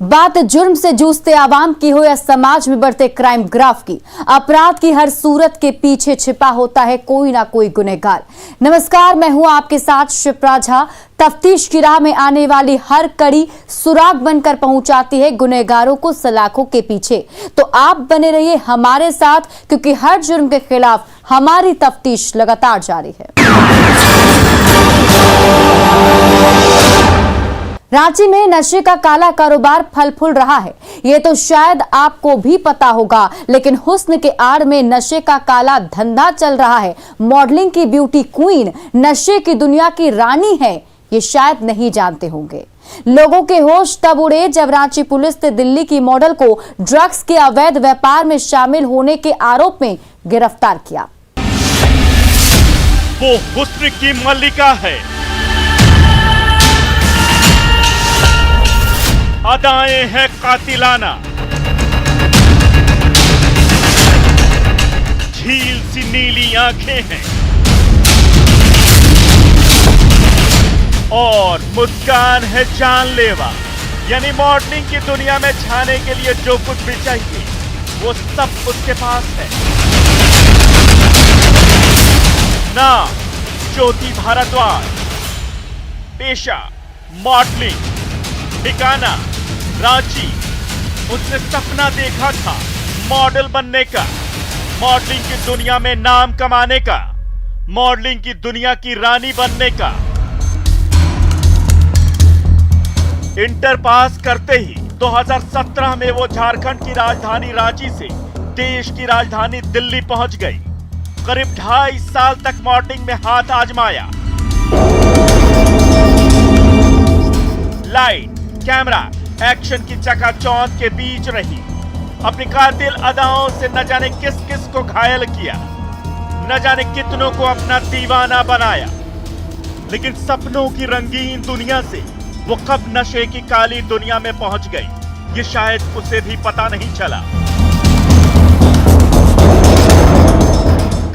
बात जुर्म से जूझते आवाम की हो या समाज में बढ़ते क्राइम ग्राफ की, अपराध की हर सूरत के पीछे छिपा होता है कोई ना कोई गुनहगार। नमस्कार, मैं हूं आपके साथ शिप्रा झा। तफ्तीश की राह में आने वाली हर कड़ी सुराग बनकर पहुंचाती है गुनहगारों को सलाखों के पीछे। तो आप बने रहिए हमारे साथ, क्योंकि हर जुर्म के खिलाफ हमारी तफ्तीश लगातार जारी है। रांची में नशे का काला कारोबार फल फूल रहा है, ये तो शायद आपको भी पता होगा, लेकिन हुस्न के आड़ में नशे का काला धंधा चल रहा है। मॉडलिंग की ब्यूटी क्वीन नशे की दुनिया की रानी है, ये शायद नहीं जानते होंगे। लोगों के होश तब उड़े जब रांची पुलिस ने दिल्ली की मॉडल को ड्रग्स के अवैध व्यापार में शामिल होने के आरोप में गिरफ्तार किया। वो हुस्न की मल्लिका है, अदाएं हैं कातिलाना, झील सी नीली आंखें हैं और मुस्कान है जानलेवा। यानी मॉडलिंग की दुनिया में छाने के लिए जो कुछ भी चाहिए वो सब उसके पास है। नाम ज्योति भारद्वाज, पेशा मॉडलिंग, ठिकाना रांची। उसने सपना देखा था मॉडल बनने का, मॉडलिंग की दुनिया में नाम कमाने का, मॉडलिंग की दुनिया की रानी बनने का। इंटर पास करते ही 2017 में वो झारखंड की राजधानी रांची से देश की राजधानी दिल्ली पहुंच गई। करीब 2.5 साल तक मॉडलिंग में हाथ आजमाया। लाइट, कैमरा, एक्शन की चकाचौंध के बीच रही। अपनी कातिल अदाओं से न जाने किस किस को घायल किया, न जाने कितनों को अपना दीवाना बनाया। लेकिन सपनों की रंगीन दुनिया से वो कब नशे की काली दुनिया में पहुंच गई, ये शायद उसे भी पता नहीं चला।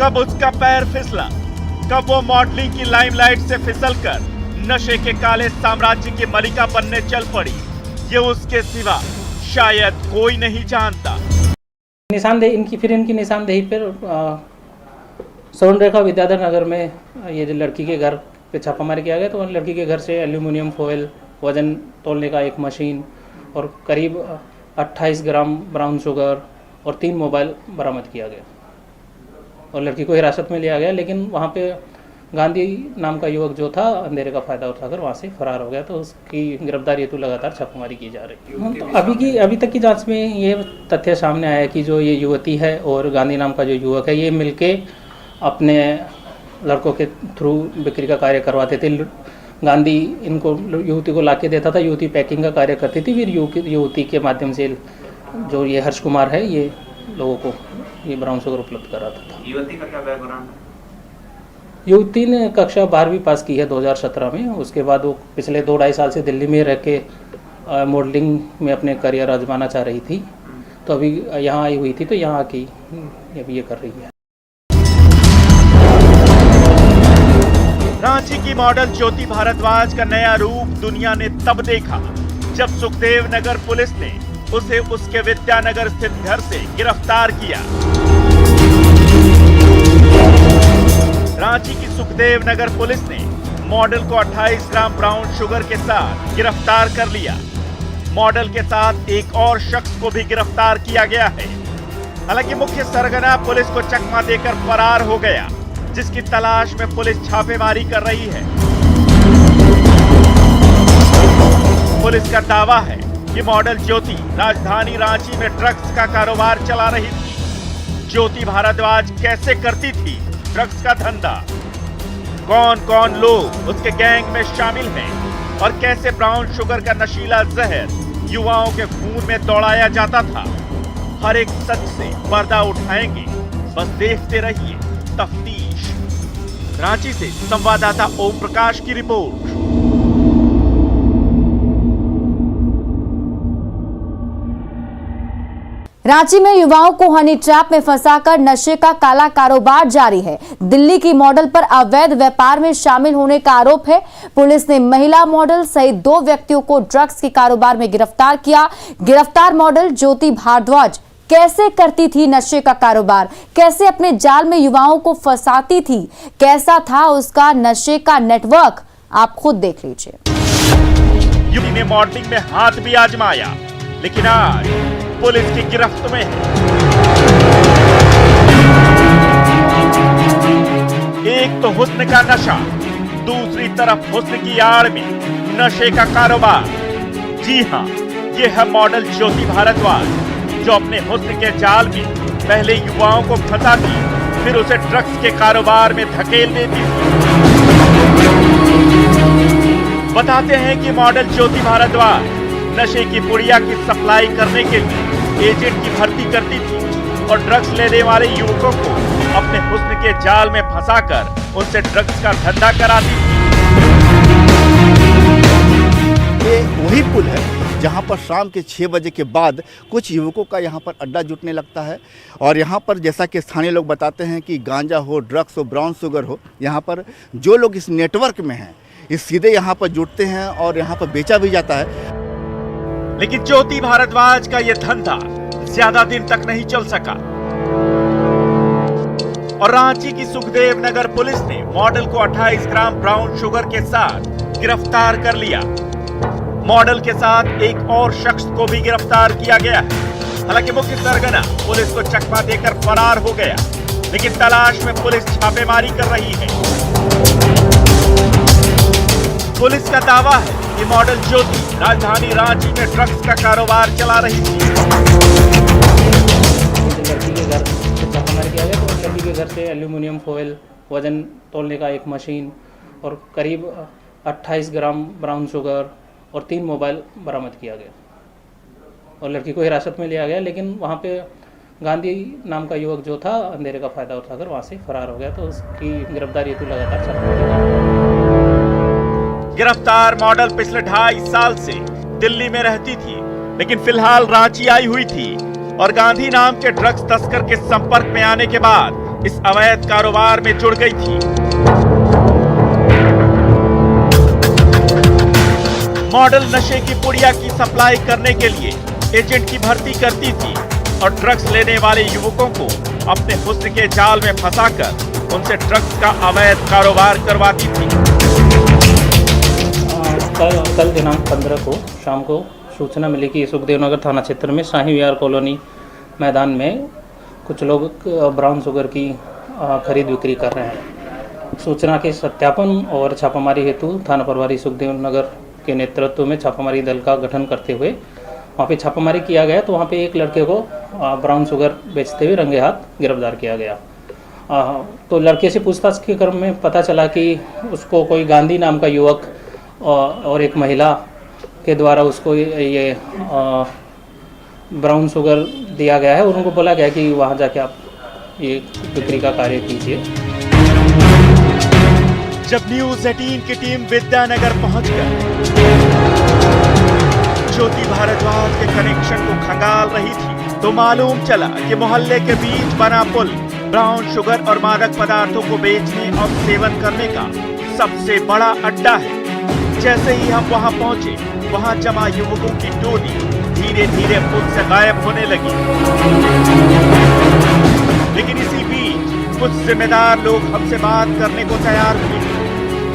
कब उसका पैर फिसला, कब वो मॉडलिंग की लाइमलाइट से फिसलकर नशे के काले साम्राज्य की मलिका बनने चल पड़ी, ये उसके सिवा शायद कोई नहीं जानता। निशानदेही इनकी निशानदेही पर स्वर्ण रेखा विद्याधर नगर में ये जो लड़की के घर पे छापामारी किया गया, तो लड़की के घर से एल्यूमिनियम फॉयल, वजन तोलने का एक मशीन और करीब 28 ग्राम ब्राउन शुगर और 3 मोबाइल बरामद किया गया और लड़की को हिरासत में लिया गया। लेकिन वहाँ पे गांधी नाम का युवक जो था अंधेरे का फायदा उठाकर वहाँ से फरार हो गया, तो उसकी गिरफ्तारी हेतु लगातार छापेमारी की जा रही है। तो अभी तक की जांच में ये तथ्य सामने आया कि जो ये युवती है और गांधी नाम का जो युवक है, ये मिलके अपने लड़कों के थ्रू बिक्री का कार्य करवाते थे। गांधी इनको युवती को लाके देता था, युवती पैकिंग का कार्य करती थी, फिर युवती के माध्यम से जो ये हर्ष कुमार है ये लोगों को ये ब्राउन शुगर उपलब्ध कराता था। युवती का क्या बैकग्राउंड है? युवती ने कक्षा 12वीं पास की है 2017 में। उसके बाद वो पिछले 2-2.5 साल से दिल्ली में रह के मॉडलिंग में अपने करियर आजमाना चाह रही थी, तो अभी यहाँ आई हुई थी, तो यहाँ की अभी ये कर रही है। रांची की मॉडल ज्योति भारद्वाज का नया रूप दुनिया ने तब देखा जब सुखदेव नगर पुलिस ने उसे उसके विद्यानगर स्थित घर से गिरफ्तार किया। रांची की सुखदेव नगर पुलिस ने मॉडल को 28 ग्राम ब्राउन शुगर के साथ गिरफ्तार कर लिया। मॉडल के साथ एक और शख्स को भी गिरफ्तार किया गया है। हालांकि मुख्य सरगना पुलिस को चकमा देकर फरार हो गया, जिसकी तलाश में पुलिस छापेमारी कर रही है। पुलिस का दावा है कि मॉडल ज्योति राजधानी रांची में ड्रग्स का कारोबार चला रही थी। ज्योति भारद्वाज कैसे करती थी ड्रग्स का धंधा, कौन कौन लोग उसके गैंग में शामिल हैं और कैसे ब्राउन शुगर का नशीला जहर युवाओं के खून में दौड़ाया जाता था, हर एक सच से पर्दा उठाएंगे। बस देखते रहिए तफ्तीश। रांची से संवाददाता ओम प्रकाश की रिपोर्ट। रांची में युवाओं को हनी ट्रैप में फंसाकर नशे का काला कारोबार जारी है। दिल्ली की मॉडल पर अवैध व्यापार में शामिल होने का आरोप है। पुलिस ने महिला मॉडल सहित 2 व्यक्तियों को ड्रग्स के कारोबार में गिरफ्तार किया। गिरफ्तार मॉडल ज्योति भारद्वाज कैसे करती थी नशे का कारोबार, कैसे अपने जाल में युवाओं को फंसाती थी, कैसा था उसका नशे का नेटवर्क, आप खुद देख लीजिए। युवती ने मॉडलिंग में हाथ भी आजमाया, लेकिन आज पुलिस की गिरफ्त में है। एक तो हुस्न का नशा, दूसरी तरफ हुस्न की आड़ में नशे का कारोबार। जी हां, ये है मॉडल ज्योति भारद्वाज, जो अपने हुस्न के जाल में पहले युवाओं को फंसाती, फिर उसे ड्रग्स के कारोबार में धकेल देती थी। बताते हैं कि मॉडल ज्योति भारद्वाज नशे की पुड़िया की सप्लाई करने के लिए एजेंट की भर्ती करती थी और ड्रग्स लेने वाले युवकों को अपने हुस्न के जाल में फंसाकर उनसे ड्रग्स का धंधा कराती थी। ये वही पुल है जहाँ पर शाम के 6 बजे के बाद कुछ युवकों का यहाँ पर अड्डा जुटने लगता है और यहाँ पर जैसा कि स्थानीय लोग बताते हैं कि गांजा हो, ड्रग्स हो, ब्राउन शुगर हो, यहाँ पर जो लोग इस नेटवर्क में हैं ये सीधे यहाँ पर जुटते हैं और यहाँ पर बेचा भी जाता है। लेकिन ज्योति भारद्वाज का यह धंधा ज्यादा दिन तक नहीं चल सका और रांची की सुखदेव नगर पुलिस ने मॉडल को 28 ग्राम ब्राउन शुगर के साथ गिरफ्तार कर लिया। मॉडल के साथ एक और शख्स को भी गिरफ्तार किया गया है। हालांकि मुख्य सरगना पुलिस को चकमा देकर फरार हो गया, लेकिन तलाश में पुलिस छापेमारी कर रही है। पुलिस का दावा है कि मॉडल ज्योति राजधानी रांची में ड्रग्स का कारोबार चला रही थी। लड़की के घर से छापामारी किया गया तो लड़की के घर से एल्यूमिनियम फॉयल, वजन तोलने का एक मशीन और करीब 28 ग्राम ब्राउन शुगर और 3 मोबाइल बरामद किया गया और लड़की को हिरासत में लिया गया। लेकिन वहाँ पे गांधी नाम का युवक जो था अंधेरे का फायदा उठाकर वहाँ से फरार हो गया, तो उसकी गिरफ्तारी हेतु लगातार छापेमारी। गिरफ्तार मॉडल पिछले 2.5 साल से दिल्ली में रहती थी, लेकिन फिलहाल रांची आई हुई थी और गांधी नाम के ड्रग्स तस्कर के संपर्क में आने के बाद इस अवैध कारोबार में जुड़ गई थी। मॉडल नशे की पुड़िया की सप्लाई करने के लिए एजेंट की भर्ती करती थी और ड्रग्स लेने वाले युवकों को अपने हुस्न के जाल में फंसाकर उनसे ड्रग्स का अवैध कारोबार करवाती थी। कल दिनांक 15 को शाम को सूचना मिली कि सुखदेव नगर थाना क्षेत्र में शाही विहार कॉलोनी मैदान में कुछ लोग ब्राउन शुगर की खरीद बिक्री कर रहे हैं। सूचना के सत्यापन और छापामारी हेतु थाना प्रभारी सुखदेव नगर के नेतृत्व में छापामारी दल का गठन करते हुए वहाँ पे छापामारी किया गया, तो वहाँ पे एक लड़के को ब्राउन शुगर बेचते हुए रंगे हाथ गिरफ्तार किया गया। तो लड़के से पूछताछ के क्रम में पता चला कि उसको कोई गांधी नाम का युवक और एक महिला के द्वारा उसको ये ब्राउन शुगर दिया गया है और उनको बोला गया कि वहाँ जाके आप ये बिक्री का कार्य कीजिए। जब न्यूज़ 18 की टीम विद्यानगर पहुंचकर ज्योति भारद्वाज के कनेक्शन को खंगाल रही थी, तो मालूम चला कि मोहल्ले के बीच बना पुल ब्राउन शुगर और मादक पदार्थों को बेचने और सेवन करने का सबसे बड़ा अड्डा है। जैसे ही हम वहां पहुंचे, वहां जमा युवकों की टोली धीरे धीरे पुल से गायब होने लगी। लेकिन इसी बीच कुछ जिम्मेदार लोग हमसे बात करने को तैयार हुए।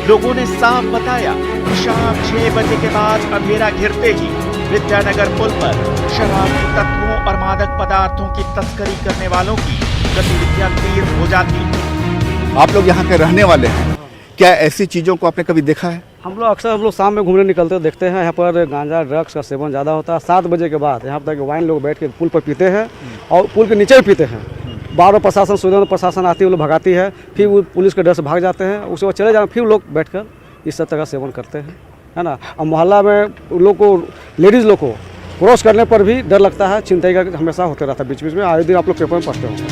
लोगों ने साफ बताया कि शाम 6 बजे के बाद अंधेरा घिरते ही विद्यानगर पुल पर शराबी तत्वों और मादक पदार्थों की तस्करी करने वालों की गतिविधियां तेज हो जाती। आप लोग यहाँ के रहने वाले हैं, क्या ऐसी चीज़ों को आपने कभी देखा है? हम लोग शाम में घूमने निकलते देखते हैं यहाँ पर गांजा ड्रग्स का सेवन ज़्यादा होता है। 7 बजे के बाद यहाँ तक वाइन लोग बैठ के पुल पर पीते हैं और पुल के नीचे भी पीते हैं। बार प्रशासन सुविधा प्रशासन आती है, वो लोग भगाती है, फिर वो पुलिस के डर से भाग जाते हैं। उसके बाद चले जाए, फिर लोग बैठकर इस तरह का सेवन करते हैं, है ना। और मोहल्ला में लोग को, लेडीज़ लोग को क्रॉस करने पर भी डर लगता है। चिंता का हमेशा होते रहता है बीच बीच में। आए दिन आप लोग पेपर में पढ़ते होंगे।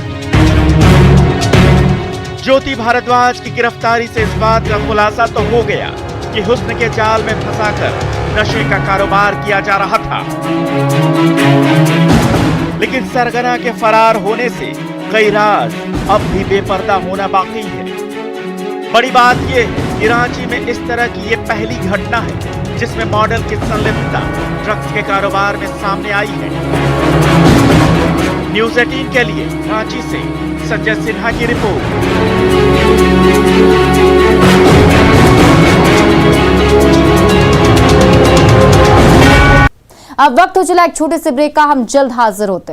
ज्योति भारद्वाज की गिरफ्तारी से इस बात का खुलासा तो हो गया कि हुस्न के जाल में फंसाकर नशे का कारोबार किया जा रहा था। लेकिन सरगना के फरार होने से कई राज अब भी बेपर्दा होना बाकी है। बड़ी बात यह है कि रांची में इस तरह की ये पहली घटना है जिसमें मॉडल की संलिप्तता ड्रग्स के कारोबार में सामने आई है। न्यूज़ 18 के लिए रांची से संजय सिन्हा की रिपोर्ट। अब वक्त हो चला एक छोटे से ब्रेक का, हम जल्द हाजिर होते हैं।